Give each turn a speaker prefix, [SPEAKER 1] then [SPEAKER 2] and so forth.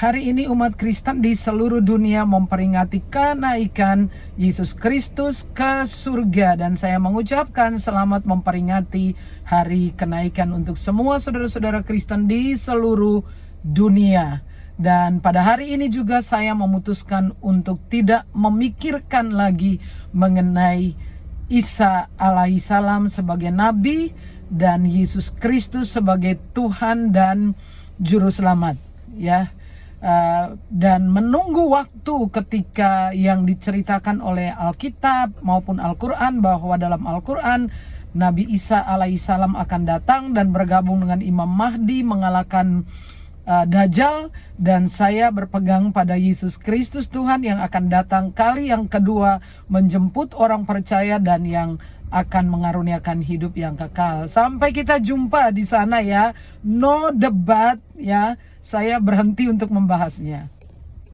[SPEAKER 1] Hari ini umat Kristen di seluruh dunia memperingati kenaikan Yesus Kristus ke surga. Dan saya mengucapkan selamat memperingati hari kenaikan untuk semua saudara-saudara Kristen di seluruh dunia. Dan pada hari ini juga saya memutuskan untuk tidak memikirkan lagi mengenai Isa alaihissalam sebagai Nabi dan Yesus Kristus sebagai Tuhan dan Juru Selamat. Dan menunggu waktu ketika yang diceritakan oleh Alkitab maupun Al-Quran, bahwa dalam Al-Quran Nabi Isa alaihissalam akan datang dan bergabung dengan Imam Mahdi mengalahkan Dajjal. Dan saya berpegang pada Yesus Kristus Tuhan yang akan datang kali yang kedua menjemput orang percaya dan yang akan mengaruniakan hidup yang kekal. Sampai kita jumpa di sana ya. No debat ya. Saya berhenti untuk membahasnya.